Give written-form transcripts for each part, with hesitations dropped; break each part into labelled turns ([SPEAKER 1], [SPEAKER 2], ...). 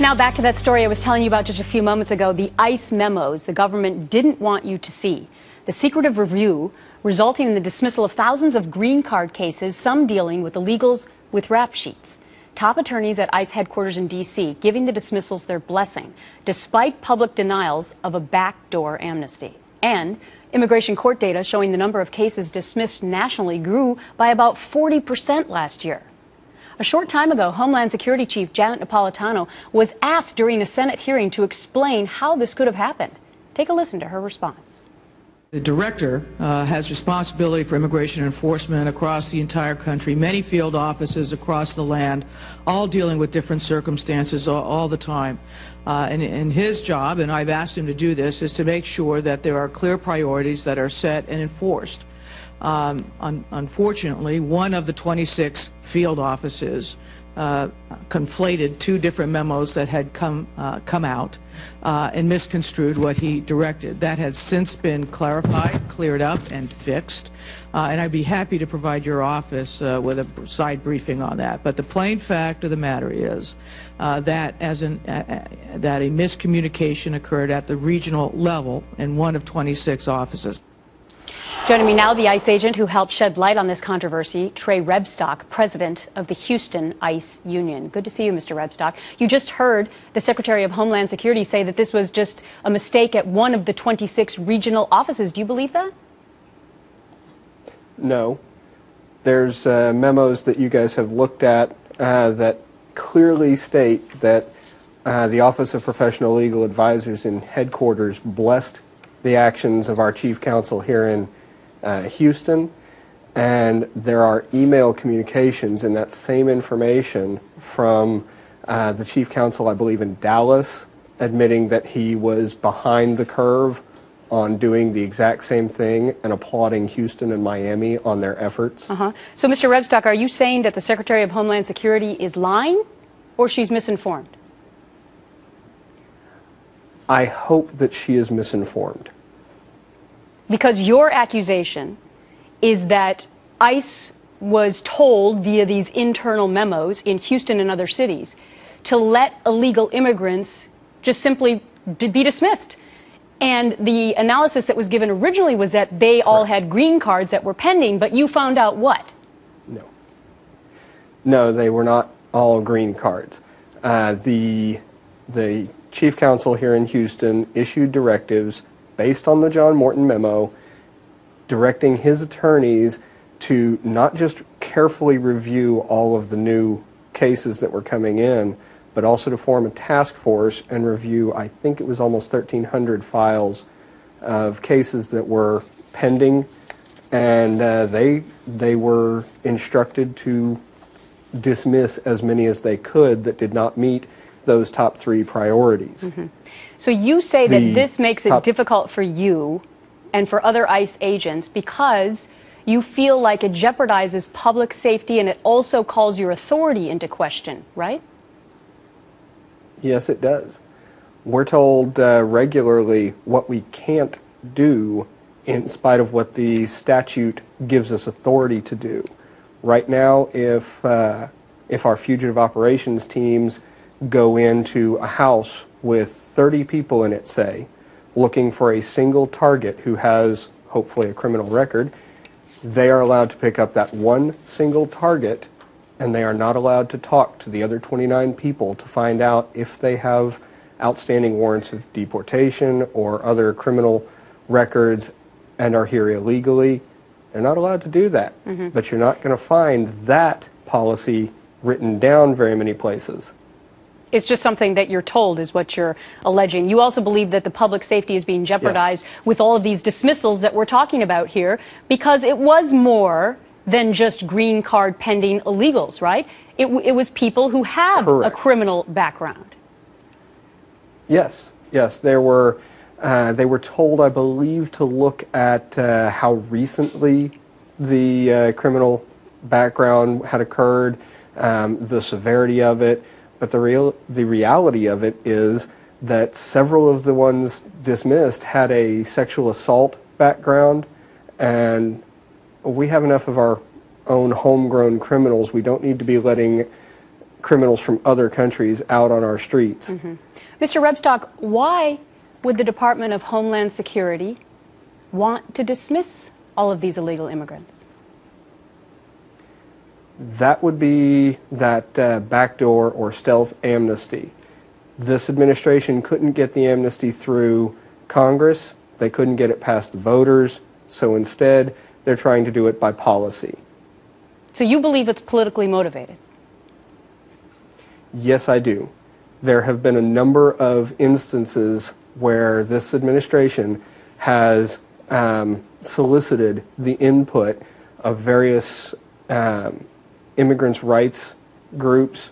[SPEAKER 1] Now back to that story I was telling you about just a few moments ago, the ICE memos the government didn't want you to see. The secretive review resulting in the dismissal of thousands of green card cases, some dealing with illegals with rap sheets. Top attorneys at ICE headquarters in D.C. giving the dismissals their blessing, despite public denials of a backdoor amnesty. And immigration court data showing the number of cases dismissed nationally grew by about 40% last year. A short time ago, Homeland Security Chief Janet Napolitano was asked during a Senate hearing to explain how this could have happened. Take a listen to her response.
[SPEAKER 2] The director has responsibility for immigration enforcement across the entire country, many field offices across the land, all dealing with different circumstances all the time. And his job, and I've asked him to do this, is to make sure that there are clear priorities that are set and enforced. Unfortunately, one of the 26 field offices conflated two different memos that had come out and misconstrued what he directed. That has since been clarified, cleared up, and fixed. And I'd be happy to provide your office with a side briefing on that. But the plain fact of the matter is that that a miscommunication occurred at the regional level in one of 26 offices.
[SPEAKER 1] Joining me now, the ICE agent who helped shed light on this controversy, Trey Rebstock, president of the Houston ICE Union. Good to see you, Mr. Rebstock. You just heard the Secretary of Homeland Security say that this was just a mistake at one of the 26 regional offices. Do you believe that?
[SPEAKER 3] No. There's memos that you guys have looked at that clearly state that the Office of Professional Legal Advisors in headquarters blessed the actions of our chief counsel here in Houston, and there are email communications in that same information from the chief counsel, I believe, in Dallas, admitting that he was behind the curve on doing the exact same thing and applauding Houston and Miami on their efforts.
[SPEAKER 1] So, Mr. Rebstock, are you saying that the Secretary of Homeland Security is lying or she's misinformed?
[SPEAKER 3] I hope that she is misinformed.
[SPEAKER 1] Because your accusation is that ICE was told via these internal memos in Houston and other cities to let illegal immigrants just simply be dismissed. And the analysis that was given originally was that they all had green cards that were pending, but you found out what?
[SPEAKER 3] No. No, they were not all green cards. The chief counsel here in Houston issued directives based on the John Morton memo, directing his attorneys to not just carefully review all of the new cases that were coming in, but also to form a task force and review, I think it was almost 1,300 files of cases that were pending, and they were instructed to dismiss as many as they could that did not meet those top three priorities.
[SPEAKER 1] So you say that this makes it difficult for you and for other ICE agents because you feel like it jeopardizes public safety and it also calls your authority into question, right?
[SPEAKER 3] Yes, it does. We're told regularly what we can't do in spite of what the statute gives us authority to do. Right now, if our fugitive operations teams go into a house with 30 people in it, say, looking for a single target who has hopefully a criminal record, they are allowed to pick up that one single target, and they are not allowed to talk to the other 29 people to find out if they have outstanding warrants of deportation or other criminal records and are here illegally. They're not allowed to do that. But you're not going to find that policy written down very many places.
[SPEAKER 1] It's just something that you're told is what you're alleging. You also believe that the public safety is being jeopardized with all of these dismissals that we're talking about here because it was more than just green card pending illegals, right? It was people who have a criminal background.
[SPEAKER 3] Yes, yes. They were told, I believe, to look at how recently the criminal background had occurred, the severity of it. But the reality of it is that several of the ones dismissed had a sexual assault background, and we have enough of our own homegrown criminals. We don't need to be letting criminals from other countries out on our streets.
[SPEAKER 1] Mr. Rebstock, why would the Department of Homeland Security want to dismiss all of these illegal immigrants?
[SPEAKER 3] That would be that backdoor or stealth amnesty. This administration couldn't get the amnesty through Congress. They couldn't get it past the voters. So instead, they're trying to do it by policy.
[SPEAKER 1] So you believe it's politically motivated?
[SPEAKER 3] Yes, I do. There have been a number of instances where this administration has solicited the input of various immigrants' rights groups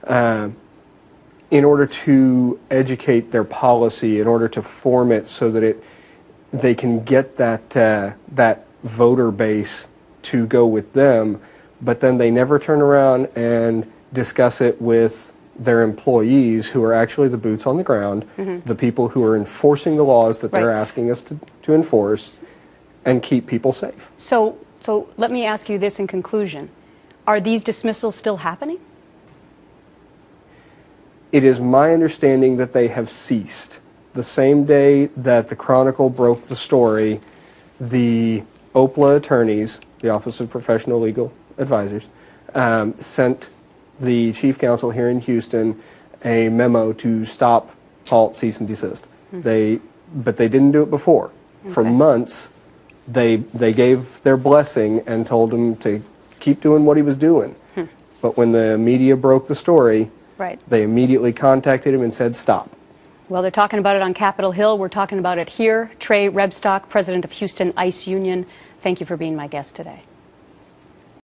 [SPEAKER 3] in order to educate their policy, in order to form it so that they can get that voter base to go with them, but then they never turn around and discuss it with their employees, who are actually the boots on the ground, the people who are enforcing the laws that they're asking us to enforce and keep people safe.
[SPEAKER 1] So let me ask you this in conclusion. Are these dismissals still happening?
[SPEAKER 3] It is my understanding that they have ceased. The same day that the Chronicle broke the story, the OPLA attorneys, the Office of Professional Legal Advisors, sent the chief counsel here in Houston a memo to stop, halt, cease, and desist. But they didn't do it before. For months, they gave their blessing and told him to keep doing what he was doing. But when the media broke the story, they immediately contacted him and said stop.
[SPEAKER 1] Well, they're talking about it on Capitol Hill. We're talking about it here. Trey Rebstock, president of Houston ICE Union, thank you for being my guest today.